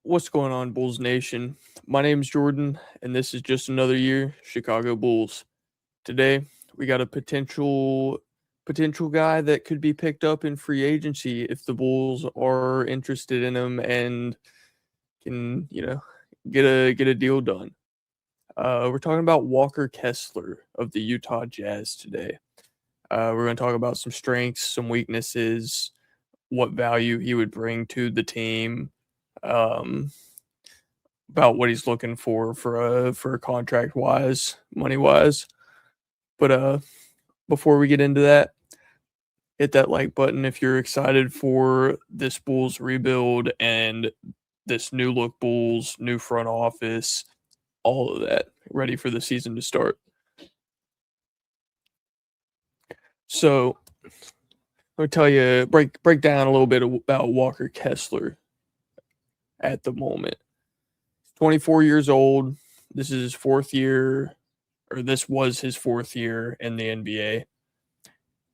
What's going on, Bulls Nation? My name's Jordan, and this is just another year, Chicago Bulls. Today, we got a potential guy that could be picked up in free agency if the Bulls are interested in him and can, get a deal done. We're talking about Walker Kessler of the Utah Jazz today. We're going to talk about some strengths, some weaknesses, what value he would bring to the team. Um, about what he's looking for a contract wise, money wise. But before we get into that, hit that like button if you're excited for this Bulls rebuild and this new look Bulls, new front office, all of that, ready for the season to start. So let me tell you, break down a little bit about Walker Kessler at the moment. 24 years old. This is his fourth year, or this was his fourth year in the NBA.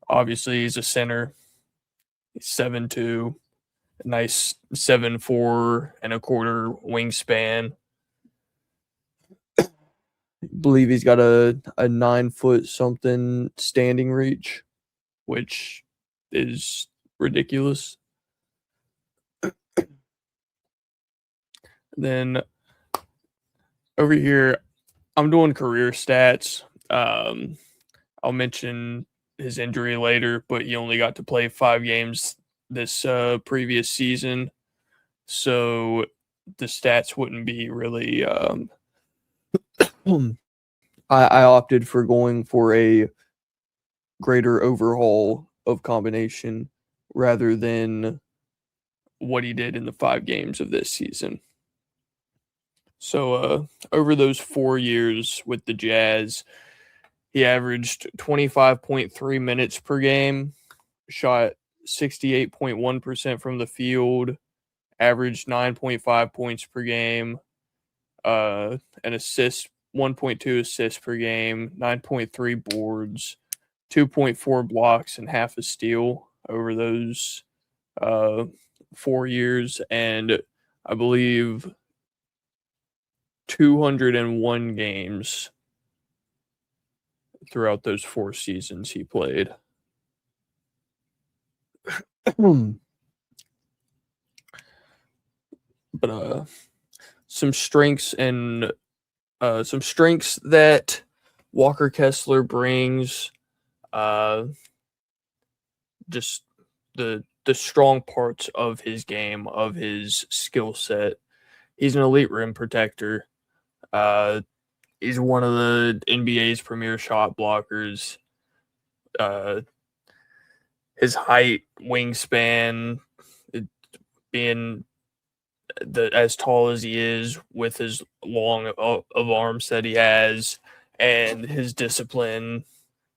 Obviously, he's a center. He's 7'2", a nice 7'4" and a quarter wingspan. I believe he's got a 9-foot something standing reach, which is ridiculous. Then over here, I'm doing career stats. I'll mention his injury later, but he only got to play 5 games this previous season, so the stats wouldn't be really. I opted for going for a greater overhaul of combination rather than what he did in the 5 games of this season. So over those 4 years with the Jazz, he averaged 25.3 minutes per game, shot 68.1% from the field, averaged 9.5 points per game, an assist, 1.2 assists per game, 9.3 boards, 2.4 blocks, and half a steal over those 4 years, and I believe 201 games throughout those 4 seasons he played. But some strengths that Walker Kessler brings, just the strong parts of his game, of his skill set. He's an elite rim protector. He's one of the NBA's premier shot blockers. His height, wingspan, being as tall as he is, with his long of arms that he has, and his discipline,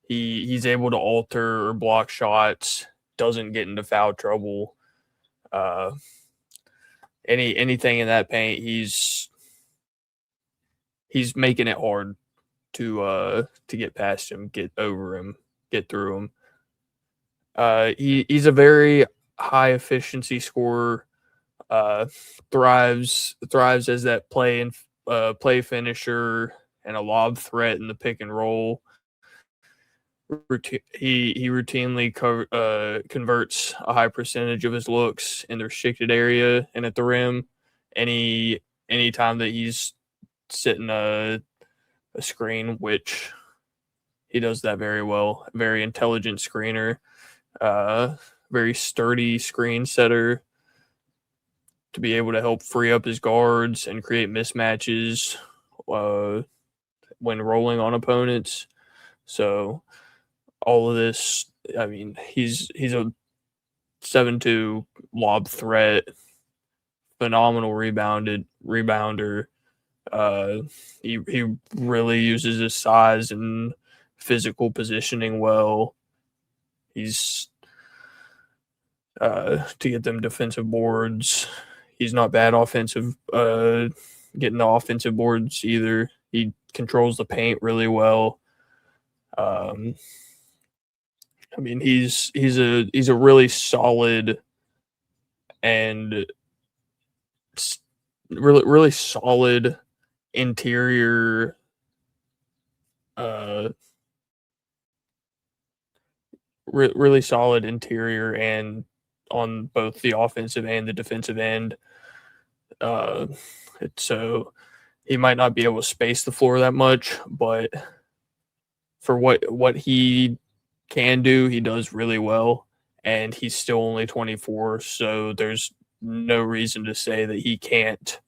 he's able to alter or block shots, doesn't get into foul trouble. Anything in that paint, he's making it hard to get past him, get over him, get through him. He's a very high efficiency scorer. Thrives as that play finisher and a lob threat in the pick and roll. He routinely converts a high percentage of his looks in the restricted area and at the rim. Any time that he's sitting a screen, which he does that very well. Very intelligent screener, very sturdy screen setter, to be able to help free up his guards and create mismatches when rolling on opponents. So all of this, I mean, he's a 7'2" lob threat, phenomenal rebounder. He really uses his size and physical positioning well. He's to get them defensive boards. He's not bad getting the offensive boards either. He controls the paint really well. I mean, he's a really solid and really solid interior really solid interior and on both the offensive and the defensive end. Uh, so he might not be able to space the floor that much, but for what he can do, he does really well. And he's still only 24, so there's no reason to say that he can't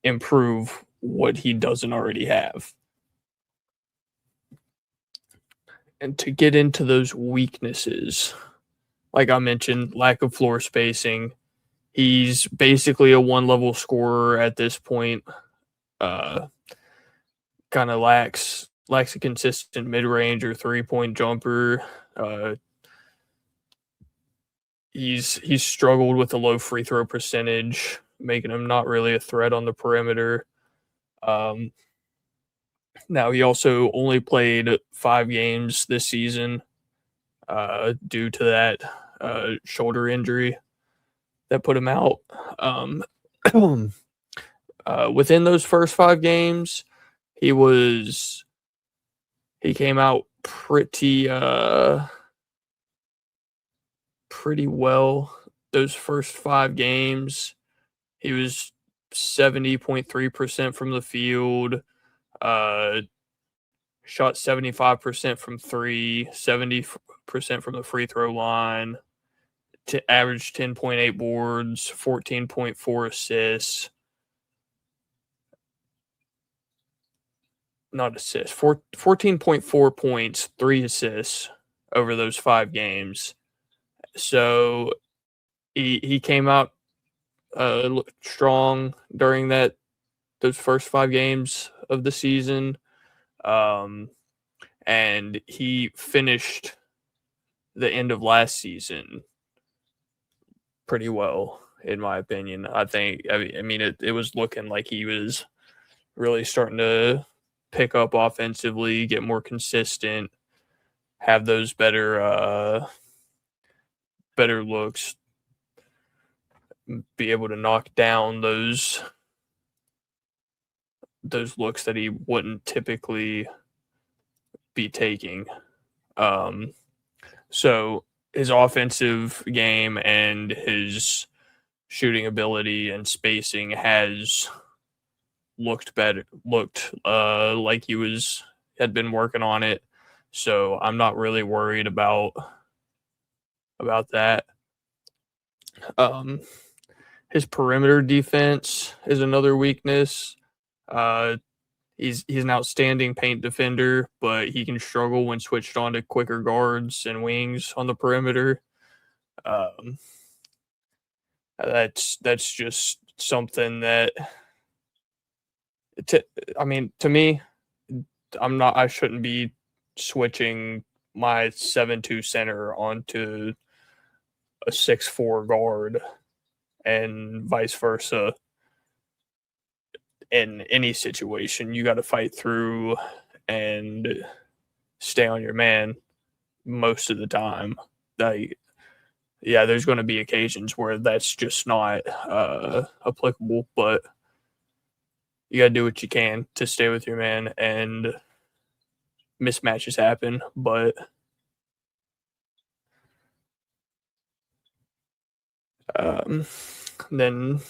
improve what he doesn't already have. And to get into those weaknesses, like I mentioned, lack of floor spacing. He's basically a one-level scorer at this point. Kind of lacks a consistent mid-range or three-point jumper. He's struggled with a low free throw percentage, making him not really a threat on the perimeter. Now he also only played 5 games this season due to that shoulder injury that put him out. Within those first 5 games, he came out pretty well. Those first 5 games, he was 70.3% from the field, shot 75% from 3, 70% from the free throw line, averaged 10.8 boards, 14.4 assists. Not assists, 14.4 points, 3 assists over those 5 games. So he came out strong during those first 5 games of the season. And he finished the end of last season pretty well, in my opinion. I mean, it was looking like he was really starting to pick up offensively, get more consistent, have those better looks, be able to knock down those looks that he wouldn't typically be taking. So his offensive game and his shooting ability and spacing has looked like he had been working on it. So I'm not really worried about that. His perimeter defense is another weakness. He's an outstanding paint defender, but he can struggle when switched on to quicker guards and wings on the perimeter. That's just something that, to me, I shouldn't be switching my 7-2 center onto a 6'4 guard and vice versa. In any situation, you got to fight through and stay on your man most of the time. There's going to be occasions where that's just not applicable, but you got to do what you can to stay with your man, and mismatches happen. But then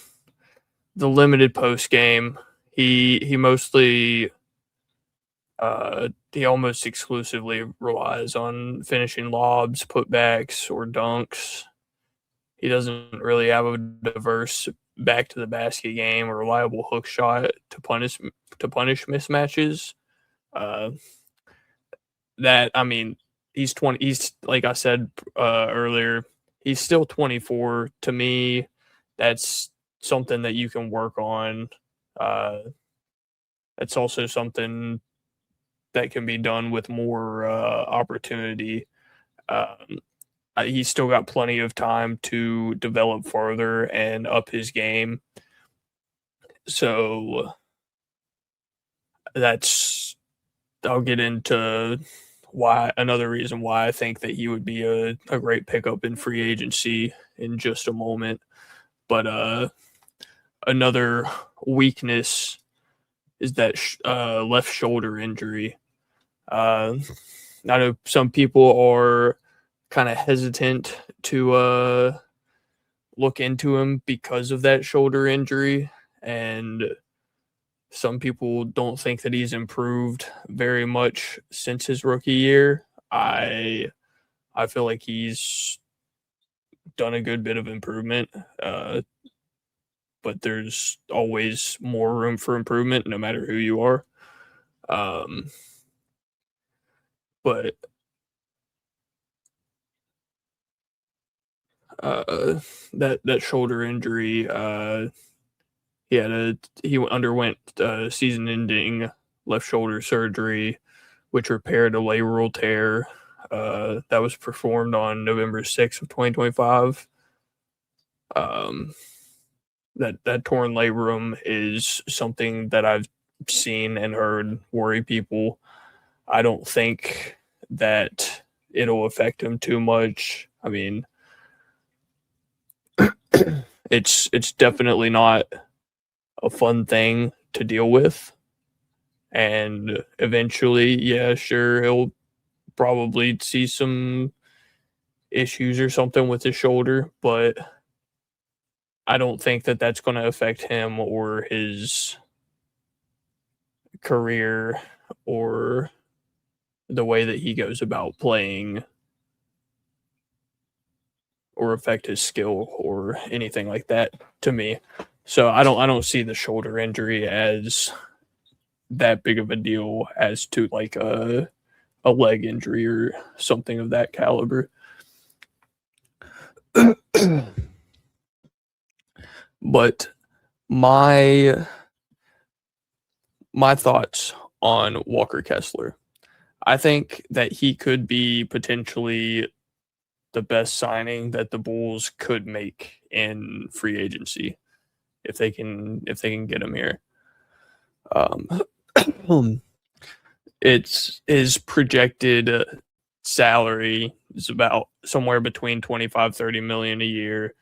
the limited post game, he mostly he almost exclusively relies on finishing lobs, putbacks, or dunks. He doesn't really have a diverse back to the basket game or reliable hook shot to punish mismatches. He's 20. He's, like I said earlier, he's still 24. To me, that's something that you can work on. That's also something that can be done with more opportunity. He's still got plenty of time to develop further and up his game. So I'll get into another reason why I think that he would be a great pickup in free agency in just a moment. But another weakness is that left shoulder injury. I know some people are kind of hesitant to look into him because of that shoulder injury, and some people don't think that he's improved very much since his rookie year. I feel like he's done a good bit of improvement, but there's always more room for improvement, no matter who you are. But that shoulder injury, he underwent season-ending left shoulder surgery, which repaired a labral tear. That was performed on November 6th of 2025. That torn labrum is something that I've seen and heard worry people. I don't think that it'll affect him too much. I mean, it's definitely not a fun thing to deal with. And eventually, yeah, sure, he'll probably see some issues or something with his shoulder, but I don't think that that's going to affect him or his career or the way that he goes about playing or affect his skill or anything like that to me. So I don't see the shoulder injury as that big of a deal as to like a leg injury or something of that caliber. But my thoughts on Walker Kessler. I think that he could be potentially the best signing that the Bulls could make in free agency if they can get him here. It's his projected salary is about somewhere between 25-30 million a year.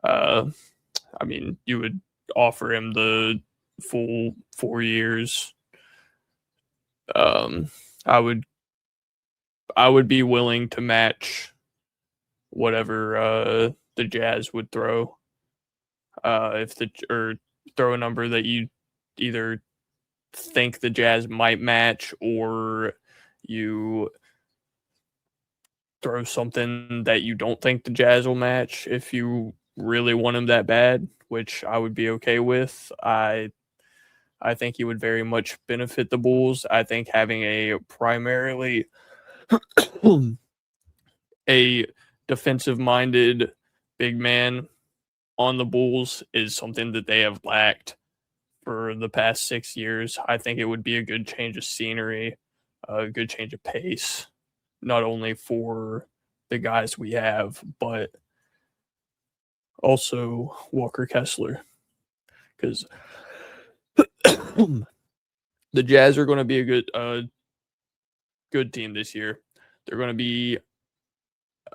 I mean, you would offer him the full 4 years. I would be willing to match whatever the Jazz would throw. Or throw a number that you either think the Jazz might match, or you throw something that you don't think the Jazz will match if you really want him that bad, which I would be okay with. I think he would very much benefit the Bulls. I think having a primarily a defensive-minded big man on the Bulls is something that they have lacked for the past 6 years. I think it would be a good change of scenery, a good change of pace, not only for the guys we have, but also Walker Kessler. Because the Jazz are going to be a good team this year. They're going to be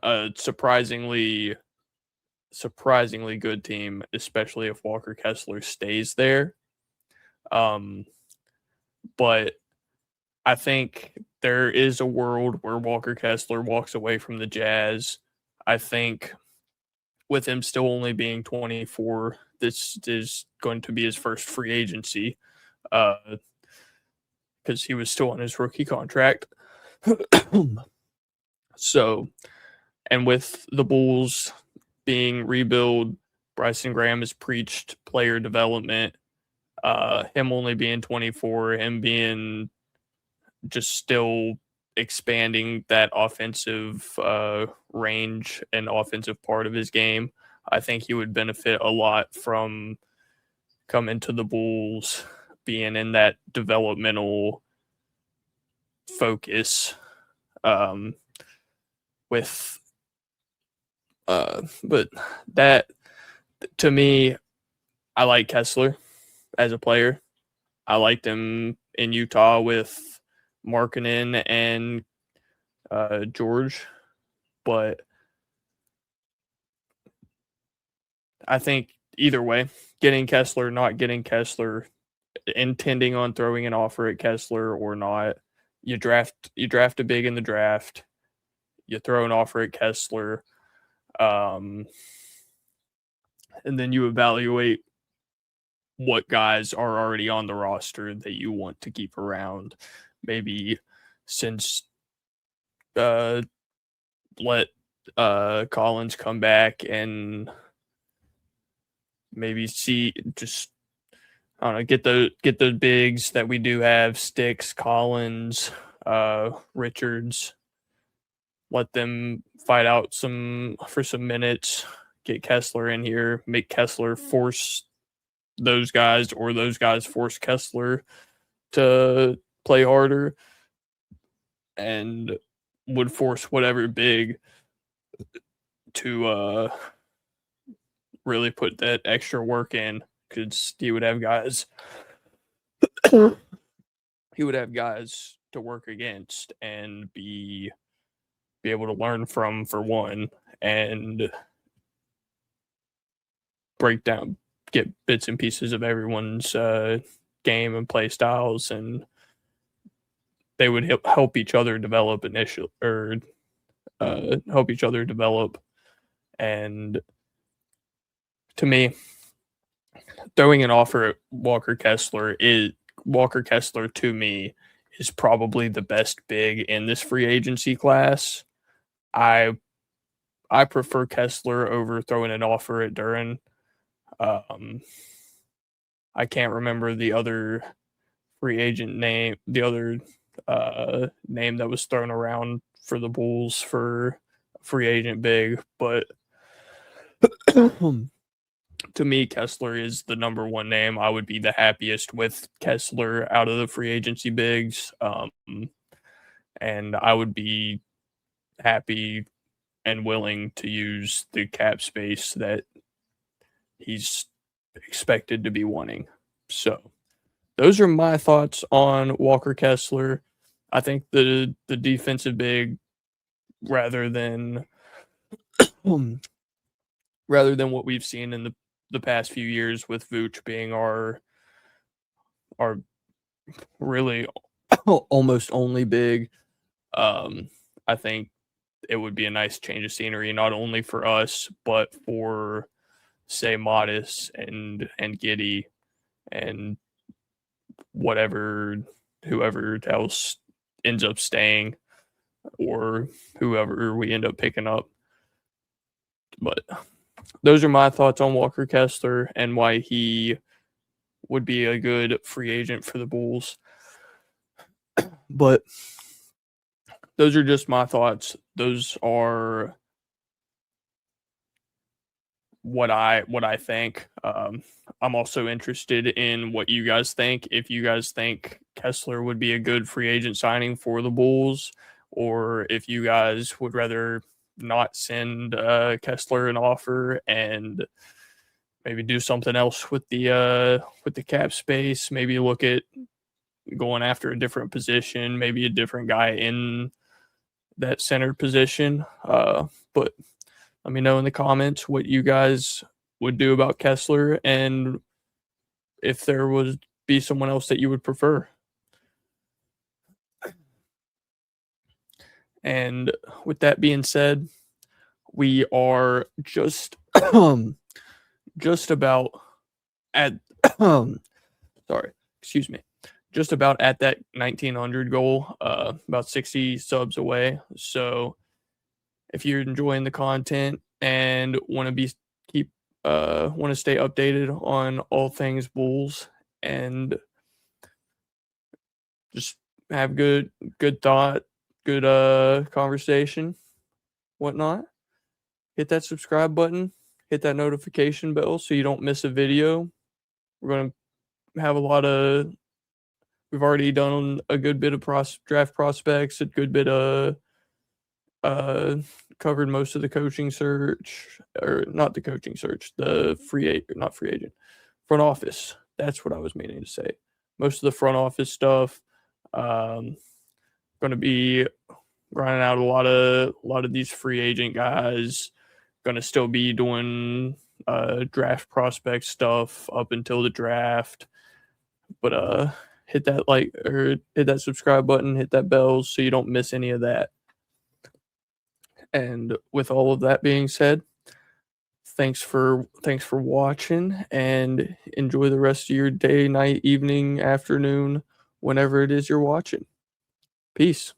a surprisingly good team, especially if Walker Kessler stays there. But I think there is a world where Walker Kessler walks away from the Jazz. I think with him still only being 24, this is going to be his first free agency because he was still on his rookie contract. So, and with the Bulls being rebuild, Bryson Graham has preached player development. Him only being 24, him being just still expanding that offensive range and offensive part of his game, I think he would benefit a lot from coming to the Bulls, being in that developmental focus. But that, to me, I like Kessler as a player. I liked him in Utah with Markkanen and George, but I think either way, getting Kessler, not getting Kessler, intending on throwing an offer at Kessler or not, you draft a big in the draft, you throw an offer at Kessler, and then you evaluate what guys are already on the roster that you want to keep around. Maybe since let Collins come back and maybe see just I don't know, get those bigs that we do have, Sticks, Collins, Richards, let them fight out for some minutes, get Kessler in here, make Kessler force those guys or those guys force Kessler to play harder, and would force whatever big to really put that extra work in, because he would have guys to work against and be able to learn from, for one, and get bits and pieces of everyone's game and play styles, and they would help each other develop help each other develop. And to me, throwing an offer at Walker Kessler to me is probably the best big in this free agency class. I prefer Kessler over throwing an offer at Duren. I can't remember the other free agent name, the other name that was thrown around for the Bulls for free agent big, but to me, Kessler is the number one name. I would be the happiest with Kessler out of the free agency bigs. And I would be happy and willing to use the cap space that he's expected to be wanting. So those are my thoughts on Walker Kessler. I think the defensive big, rather than what we've seen in the past few years with Vooch being our really almost only big, I think it would be a nice change of scenery, not only for us, but for, say, Modest and Giddey and whoever else ends up staying, or whoever we end up picking up. But those are my thoughts on Walker Kessler and why he would be a good free agent for the Bulls. But those are just my thoughts. Those are what I think. I'm also interested in what you guys think. If you guys think Kessler would be a good free agent signing for the Bulls, or if you guys would rather not send Kessler an offer and maybe do something else with the cap space, maybe look at going after a different position, maybe a different guy in that center position. But let me know in the comments what you guys would do about Kessler, and if there would be someone else that you would prefer. And with that being said, we are just about at just about at that 1900 goal, about 60 subs away. So if you're enjoying the content and want to stay updated on all things Bulls and just have good thought, good conversation, whatnot, hit that subscribe button, hit that notification bell so you don't miss a video. We're going to have we've already done a good bit of draft prospects, a good bit of covered most of the coaching search, or not the coaching search, the front office. That's what I was meaning to say. Most of the front office stuff. Going to be grinding out a lot of these free agent guys. Going to still be doing draft prospect stuff up until the draft. But hit that like or hit that subscribe button, hit that bell so you don't miss any of that. And with all of that being said, thanks for watching, and enjoy the rest of your day, night, evening, afternoon, whenever it is you're watching. Peace.